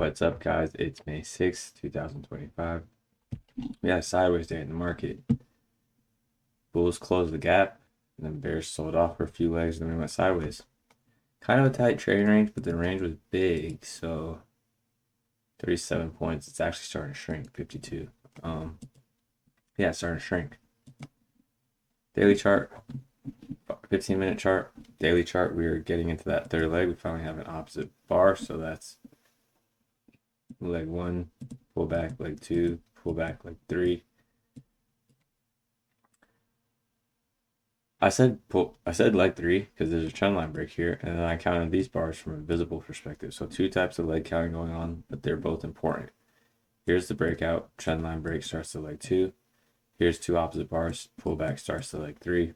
What's up, guys? It's May 6th, 2025. We had a sideways day in the market. Bulls closed the gap, and then bears sold off for a few legs, and then we went sideways. Kind of a tight trading range, but the range was big, so 37 points. It's actually starting to shrink, 52. Yeah, it's starting to shrink. Daily chart, 15-minute chart. Daily chart, we are getting into that third leg. We finally have an opposite bar, so that's leg one, pull back, leg two, pull back, leg three. I said leg three because there's a trend line break here, and then I counted these bars from a visible perspective. So two types of leg counting going on, but they're both important. Here's the breakout, trend line break starts to leg two. Here's two opposite bars, pullback starts to leg three.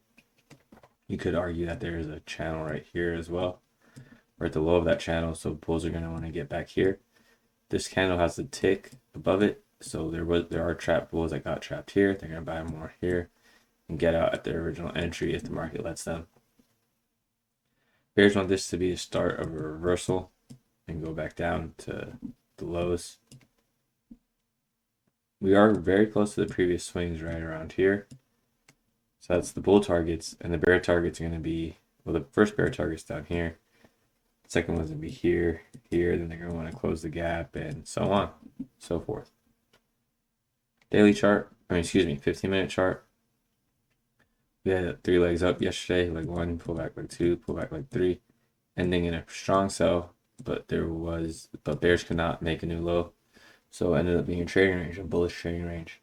You could argue that there is a channel right here as well. We're at the low of that channel, so bulls are going to want to get back here. This candle has a tick above it, so there are trapped bulls that got trapped here. They're going to buy more here and get out at their original entry if the market lets them. Bears want this to be the start of a reversal and go back down to the lows. We are very close to the previous swings right around here. So that's the bull targets, and the bear targets are going to be, well, the first bear target's down here. The second one's going to be here, then they're going to want to close the gap, and so on, so forth. Daily chart, 15-minute chart. We had three legs up yesterday, leg one, pull back leg two, pull back leg three, ending in a strong sell, but bears could not make a new low. So it ended up being a trading range, a bullish trading range.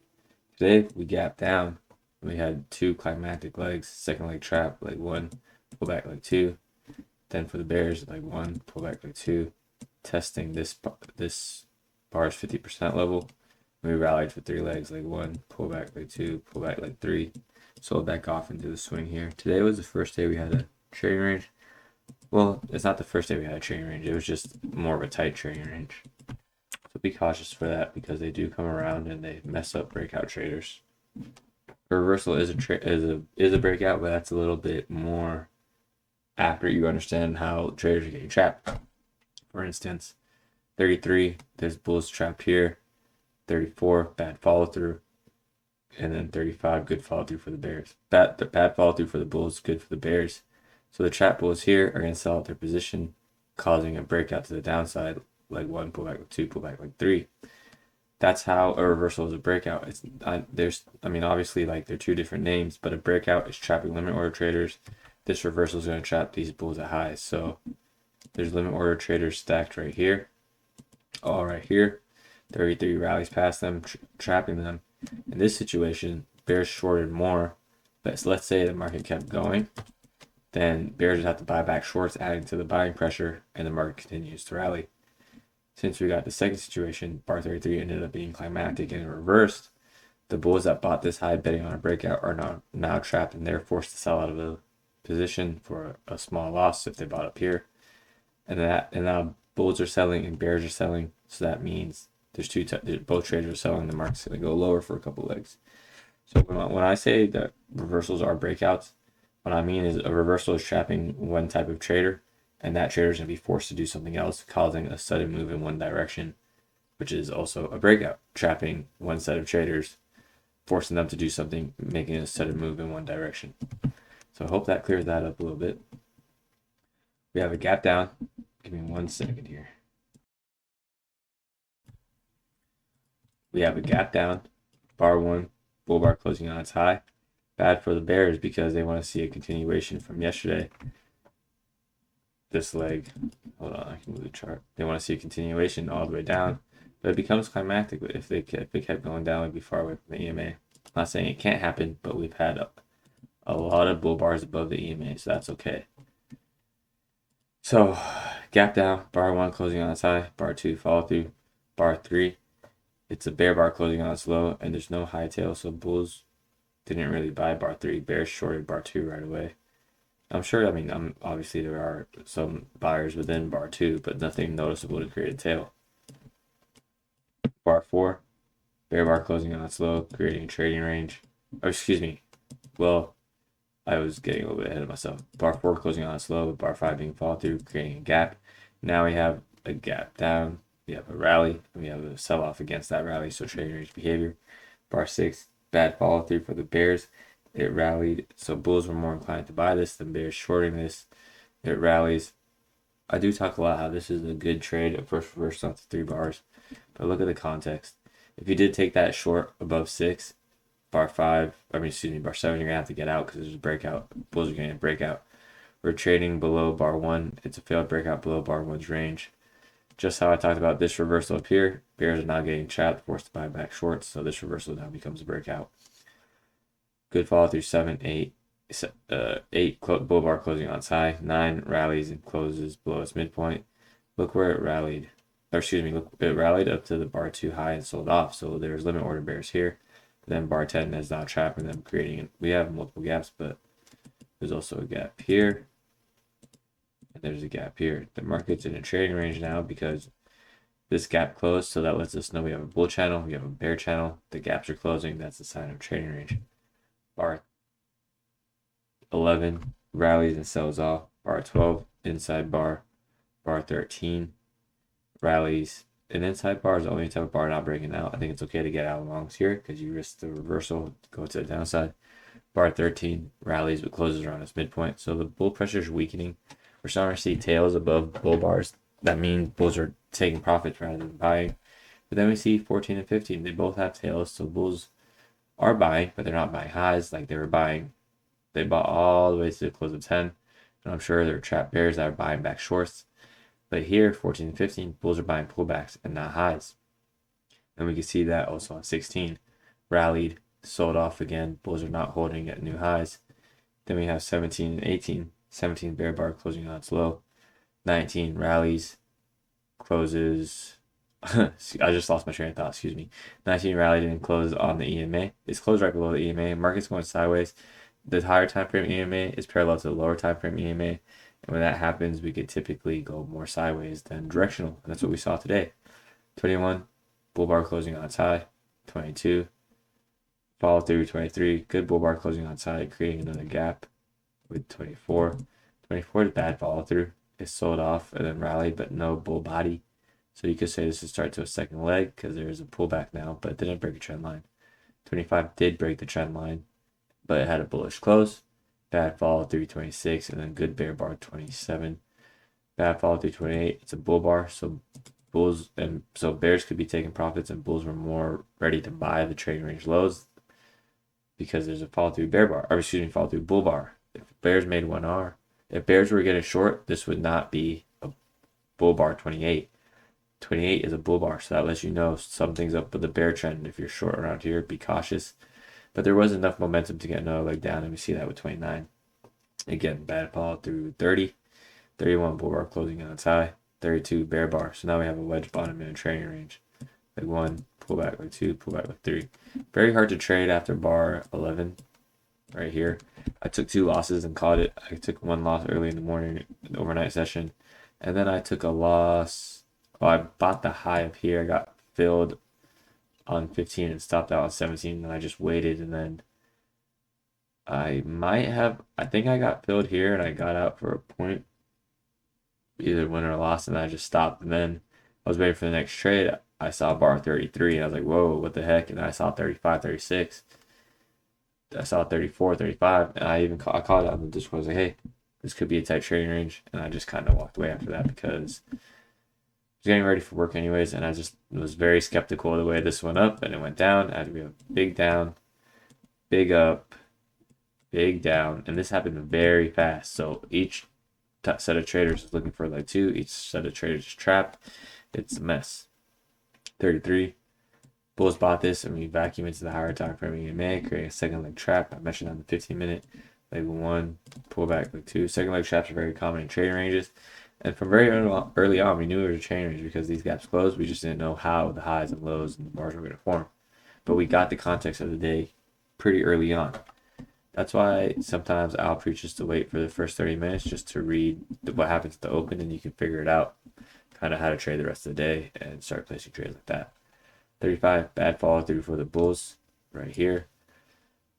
Today we gapped down. We had two climactic legs, second leg trap, leg one, pull back leg two. Then for the bears, leg one, pull back leg two, testing this bar's 50% level. We rallied for three legs, leg one, pull back leg two, pull back leg three. Sold back off into the swing here. Today was the first day we had a trading range. Well, it's not the first day we had a trading range. It was just more of a tight trading range. So be cautious for that because they do come around and they mess up breakout traders. A reversal is a breakout, but that's a little bit more after you understand how traders are getting trapped. For instance, 33, there's bulls trapped here. 34, bad follow through. And then 35, good follow through for the bears. Bad follow through for the bulls, good for the bears. So the trap bulls here are going to sell out their position, causing a breakout to the downside. Leg one, pull back leg two, pull back leg three. That's how a reversal is a breakout. Obviously, like they're two different names, but a breakout is trapping limit order traders. This reversal is going to trap these bulls at highs. So there's limit order traders stacked right here, all right here. 33 rallies past them, trapping them. In this situation, bears shorted more, but let's say the market kept going, then bears would have to buy back shorts, adding to the buying pressure, and the market continues to rally. Since we got the second situation, bar 33 ended up being climactic and reversed. The bulls that bought this high betting on a breakout are now trapped, and they're forced to sell out of the position for a small loss if they bought up here. And now bulls are selling and bears are selling, so that means both traders are selling. The market's going to go lower for a couple legs. So when I say that reversals are breakouts, what I mean is a reversal is trapping one type of trader, and that trader is going to be forced to do something else, causing a sudden move in one direction, which is also a breakout, trapping one set of traders, forcing them to do something, making a sudden move in one direction. So I hope that clears that up a little bit. We have a gap down. Give me 1 second here. We have a gap down, bar one, bull bar closing on its high. Bad for the bears because they want to see a continuation from yesterday. This leg, hold on, I can move the chart. They want to see a continuation all the way down, but it becomes climactic if they kept going down. We'd be far away from the EMA. I'm not saying it can't happen, but we've had a lot of bull bars above the EMA, so that's okay. So gap down, bar one closing on its high, bar two follow through, bar three. It's a bear bar closing on its low, and there's no high tail, so bulls didn't really buy bar three. Bears shorted bar two right away. Obviously there are some buyers within bar two, but nothing noticeable to create a tail. Bar four, bear bar closing on its low, creating a trading range. Well, I was getting a little bit ahead of myself. Bar four closing on its low, bar five being follow through, creating a gap. Now we have a gap down, we have a rally, and we have a sell off against that rally, so trading range behavior. Bar 6, bad follow through for the bears. It rallied, so bulls were more inclined to buy this than bears shorting this. It rallies. I do talk a lot how this is a good trade at first reverse off the 3 bars, but look at the context. If you did take that short above 6, bar 5, bar 7, you're gonna have to get out because there's a breakout. Bulls are gonna breakout. We're trading below bar 1. It's a failed breakout below bar 1's range. Just how I talked about this reversal up here, bears are now getting trapped, forced to buy back shorts, so this reversal now becomes a breakout. Good follow through 7, 8. 8 bull bar closing on its high. 9 rallies and closes below its midpoint. Look where it rallied. Look, it rallied up to the bar 2 high and sold off. So there's limit order bears here. Then bar 10 is now trapping them, creating. We have multiple gaps, but there's also a gap here. And there's a gap here. The market's in a trading range now because this gap closed, so that lets us know we have a bull channel, we have a bear channel. The gaps are closing. That's a sign of trading range. Bar 11 rallies and sells off. Bar 12 inside bar. Bar 13 rallies. An inside bar is the only type of bar not breaking out. I think it's okay to get out longs here because you risk the reversal, go to the downside. Bar 13 rallies but closes around its midpoint. So the bull pressure is weakening. We're starting to see tails above bull bars. That means bulls are taking profits rather than buying. But then we see 14 and 15. They both have tails, so bulls are buying, but they're not buying highs like they were buying. They bought all the way to the close of 10. And I'm sure there are trap bears that are buying back shorts. But here, 14 and 15, bulls are buying pullbacks and not highs. And we can see that also on 16. Rallied, sold off again. Bulls are not holding at new highs. Then we have 17 and 18. 17 bear bar closing on its low. 19 rallies, closes. I just lost my train of thought, excuse me. 19 rallied and closed on the EMA. It's closed right below the EMA. Market's going sideways. The higher time frame EMA is parallel to the lower time frame EMA. And when that happens, we could typically go more sideways than directional. And that's what we saw today. 21, bull bar closing on its high. 22, follow through. 23, good bull bar closing on its high, creating another gap with 24. 24 is bad follow through. It sold off and then rallied, but no bull body. So you could say this is start to a second leg because there is a pullback now, but it didn't break a trend line. 25 did break the trend line, but it had a bullish close. Bad follow through 26 and then good bear bar 27. Bad follow through 28. It's a bull bar, so bears could be taking profits and bulls were more ready to buy the trading range lows because there's a follow through follow through bull bar. If bears made 1R, if bears were getting short, this would not be a bull bar 28. 28 is a bull bar, so that lets you know something's up with the bear trend. If you're short around here, be cautious. But there was enough momentum to get another leg down, and we see that with 29. Again, bad follow through 30. 31 bull bar closing on its high. 32 bear bar. So now we have a wedge bottom in a trading range. Leg 1, pull back leg 2, pull back leg 3. Very hard to trade after bar 11 right here. I took 2 losses and caught it. I took 1 loss early in the morning, the overnight session. And then I took a loss. I bought the high up here. I got filled on 15 and stopped out on 17. And I just waited. And then I think I got filled here and I got out for a point, either win or loss. And I just stopped. And then I was waiting for the next trade. I saw bar 33 and I was like, whoa, what the heck? And I saw 35, 36. I saw 34, 35, and I caught it on the Discord. I was like, hey, this could be a tight trading range. And I just kind of walked away after that because I was getting ready for work anyways. And I just was very skeptical of the way this went up and it went down. I had to be a big down, big up, big down. And this happened very fast. So each set of traders is looking for leg 2. Each set of traders is trapped. It's a mess. 33. Bulls bought this and we vacuum into the higher time frame EMA, creating a second leg trap. I mentioned on the 15-minute. Leg 1, pull back leg 2. Second leg traps are very common in trading ranges. And from very early on, we knew it was a trading range because these gaps closed. We just didn't know how the highs and lows and the bars were going to form. But we got the context of the day pretty early on. That's why sometimes Al preaches to wait for the first 30 minutes just to read what happens at the open and you can figure it out, kind of how to trade the rest of the day and start placing trades like that. 35, bad follow through for the bulls right here.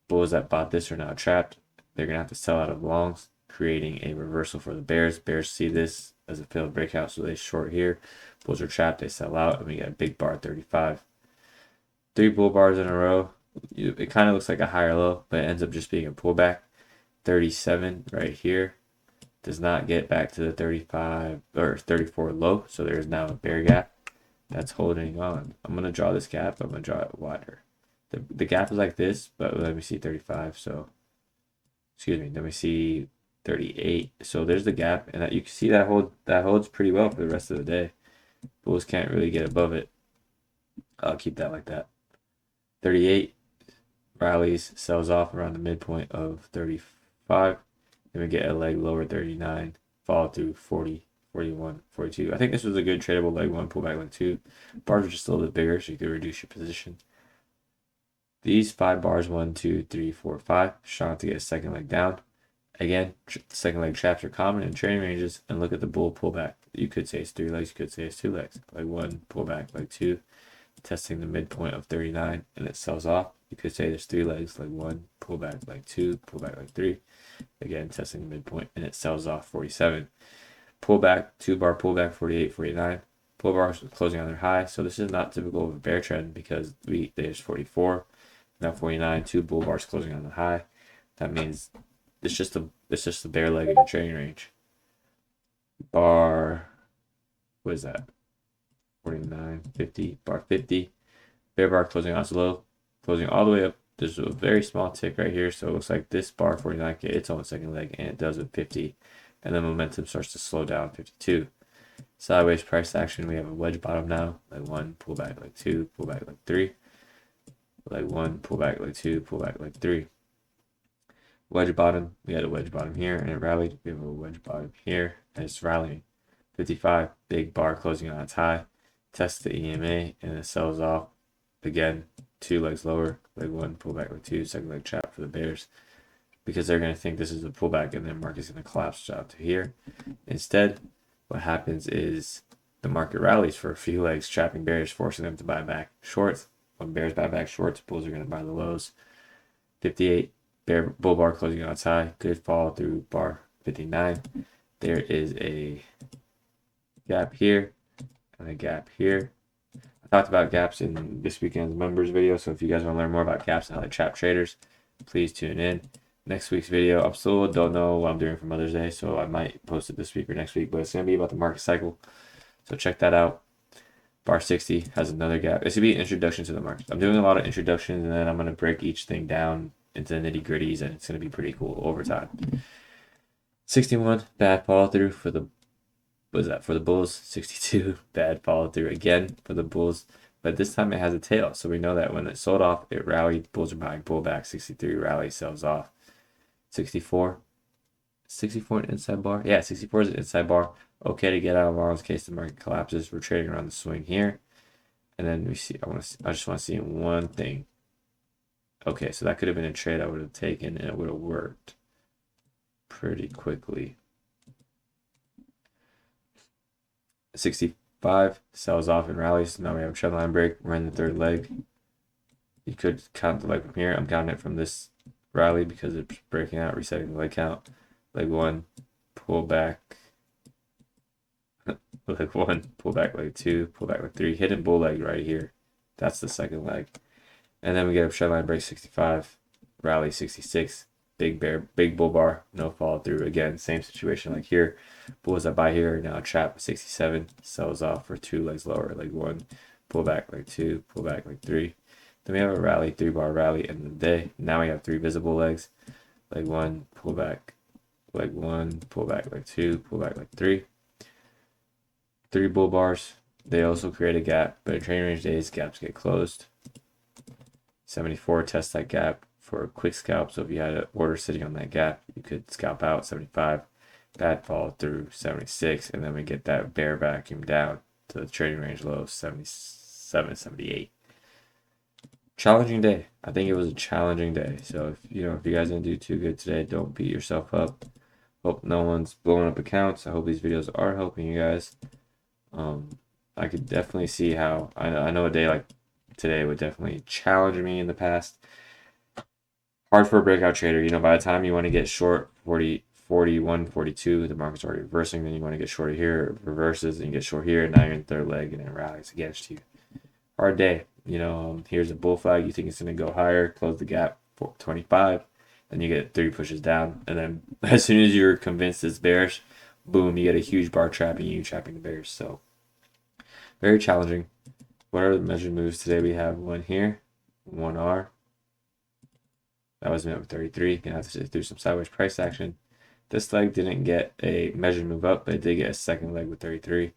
Bulls that bought this are now trapped. They're going to have to sell out of longs, creating a reversal for the bears. Bears see this as a failed breakout. So they short here. Bulls are trapped. They sell out, and we get a big bar 35. 3 bull bars in a row. It kind of looks like a higher low, but it ends up just being a pullback. 37 right here does not get back to the 35 or 34 low, so there is now a bear gap that's holding on. I'm going to draw this gap. I'm going to draw it wider. The gap is like this, but let me see 35. So, excuse me, let me see 38. So there's the gap, and that you can see that holds pretty well for the rest of the day. Bulls can't really get above it. I'll keep that like that. 38 rallies, sells off around the midpoint of 35. Then we get a leg lower 39, follow through 40, 41, 42. I think this was a good tradable leg 1, pullback leg 2. Bars are just a little bit bigger, so you could reduce your position. These 5 bars, 1, 2, 3, 4, 5, strong to get a second leg down. Again, second leg traps are common in trading ranges, and look at the bull pullback. You could say it's 3 legs, you could say it's 2 legs. Leg 1, pullback, leg 2, testing the midpoint of 39, and it sells off. You could say there's 3 legs, leg 1, pullback, leg 2, pullback, leg 3. Again, testing the midpoint, and it sells off 47. Pullback, 2 bar pullback, 48, 49. Pull bars closing on their high, so this is not typical of a bear trend because there's 44. Now 49, 2 bull bars closing on the high. That means it's just a bear leg in a trading range. Bar, what is that? 49, 50, bar 50. Bear bar closing on low, closing all the way up. There's a very small tick right here, so it looks like this bar 49 get its own second leg, and it does with 50. And then momentum starts to slow down 52. Sideways price action, we have a wedge bottom now. Leg 1, pullback, leg 2, pullback, leg 3. Leg 1, pullback, leg 2, pullback, leg 3. Wedge bottom, we had a wedge bottom here, and it rallied. We have a wedge bottom here, and it's rallying. 55, big bar closing on its high. Test the EMA, and it sells off. Again, 2 legs lower. Leg 1, pullback, leg 2, second leg trap for the bears. Because they're going to think this is a pullback, and then market's going to collapse out to here. Instead, what happens is the market rallies for a few legs, trapping bears, forcing them to buy back shorts. When bears buy back shorts, bulls are going to buy the lows. 58, bull bar closing on its high. Good follow through bar 59. There is a gap here and a gap here. I talked about gaps in this weekend's members video, so if you guys want to learn more about gaps and how to trap traders, please tune in. Next week's video, I still don't know what I'm doing for Mother's Day, so I might post it this week or next week, but it's going to be about the market cycle, so check that out. Bar 60 has another gap. This would be an introduction to the market. I'm doing a lot of introductions, and then I'm going to break each thing down into the nitty gritties, and it's going to be pretty cool over time. 61, bad follow through for the, what is that, for the bulls. 62, bad follow through again for the bulls, but this time it has a tail, so we know that when it sold off, it rallied. Bulls are buying pullback. 63, rally, sells off. 64 an inside bar. Yeah, 64 is an inside bar. Okay to get out of borrows in case the market collapses. We're trading around the swing here, and then we see. I just want to see one thing. Okay, so that could have been a trade I would have taken, and it would have worked pretty quickly. 65 sells off and rallies. So now we have a trend line break. We're in the third leg. You could count the leg from here. I'm counting it from this rally because it's breaking out, resetting the leg count. Leg 1, pull back. Leg 1, pull back, leg 2, pull back, leg 3. Hidden bull leg right here. That's the second leg. And then we get a trend line break 65, rally 66, big bull bar, no follow through. Again, same situation like here. Bulls that buy here now trap 67, sells off for 2 legs lower. Leg 1, pull back, leg 2, pull back, leg 3. Then we have a rally, 3 bar rally end of the day. Now we have 3 visible legs. Leg 1, pull back, leg 1, pull back, leg 2, pull back, leg 3. 3 bull bars. They also create a gap, but in trading range days, gaps get closed. 74, test that gap for a quick scalp. So if you had an order sitting on that gap, you could scalp out. 75, bad follow through. 76, and then we get that bear vacuum down to the trading range low 77, 78. Challenging day. I think it was a challenging day. So if you guys didn't do too good today, don't beat yourself up. Hope no one's blowing up accounts. I hope these videos are helping you guys. I could definitely see how I know a day like today would definitely challenge me in the past. Hard for a breakout trader. By the time you want to get short 44 41, 42, the market's already reversing. Then you want to get short here, reverses, and you get short here. Now you're in third leg, and it rallies against you. Hard day. Here's a bull flag. You think it's going to go higher, close the gap for 25. Then you get 3 pushes down. And then as soon as you're convinced it's bearish, boom, you get a huge bar trapping you, trapping the bears. So very challenging. What are the measured moves today? We have one here, 1R. That was met with 33. Gonna have to sit through some sideways price action. This leg didn't get a measured move up, but it did get a second leg with 33.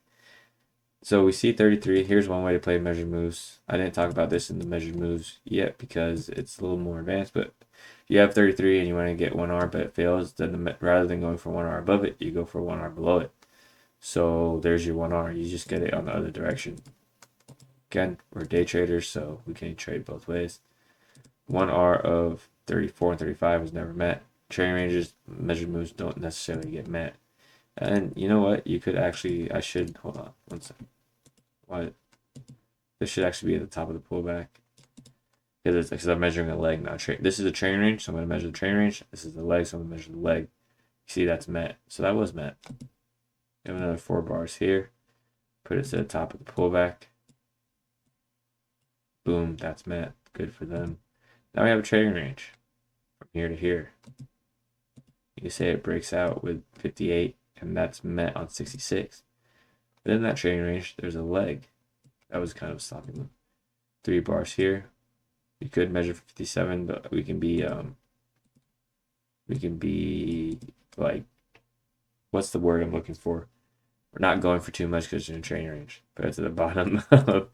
So we see 33. Here's one way to play measured moves. I didn't talk about this in the measured moves yet because it's a little more advanced, but if you have 33 and you want to get 1R but it fails, then rather than going for 1R above it, you go for 1R below it. So there's your 1R. You just get it on the other direction. Again, we're day traders, so we can trade both ways. 1R of 34 and 35 was never met. Trading ranges, measured moves don't necessarily get met. And you know what? You could actually, hold on one second. What? This should actually be at the top of the pullback. Because I'm measuring a leg, not trade. This is a training range, so I'm going to measure the training range. This is the leg, so I'm going to measure the leg. You see that's met. So that was met. We have another 4 bars here. Put it to the top of the pullback. Boom, that's met. Good for them. Now we have a trading range from here to here. You can say it breaks out with 58, and that's met on 66. But in that trading range, there's a leg. That was kind of stopping them. 3 bars here. We could measure 57, but we can be like, what's the word I'm looking for? We're not going for too much because it's in a trading range. But it's at the bottom of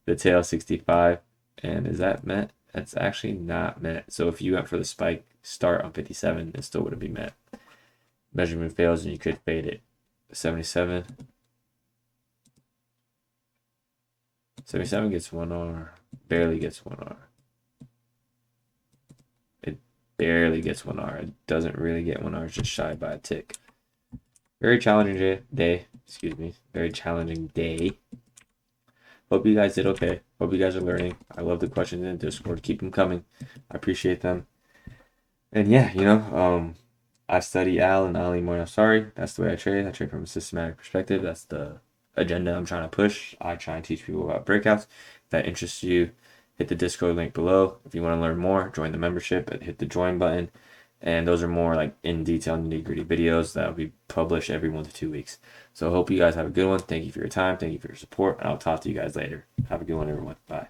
the tail, 65. And is that met? That's actually not met. So if you went for the spike start on 57, it still wouldn't be met. Measurement fails and you could fade it. 77. 77 gets 1R. Barely gets 1R. It barely gets 1R. It doesn't really get 1R. It's just shy by a tick. Very challenging day. Excuse me. Very challenging day. Hope you guys did okay. Hope you guys are learning. I love the questions in Discord. Keep them coming. I appreciate them. And yeah, I study Al and Ali Moinasari. That's the way I trade. I trade from a systematic perspective. That's the agenda I'm trying to push. I try and teach people about breakouts. If that interests you, hit the Discord link below. If you want to learn more, join the membership and hit the join button. And those are more like in detail, nitty-gritty videos that will be published every 1 to 2 weeks. So I hope you guys have a good one. Thank you for your time. Thank you for your support. And I'll talk to you guys later. Have a good one, everyone. Bye.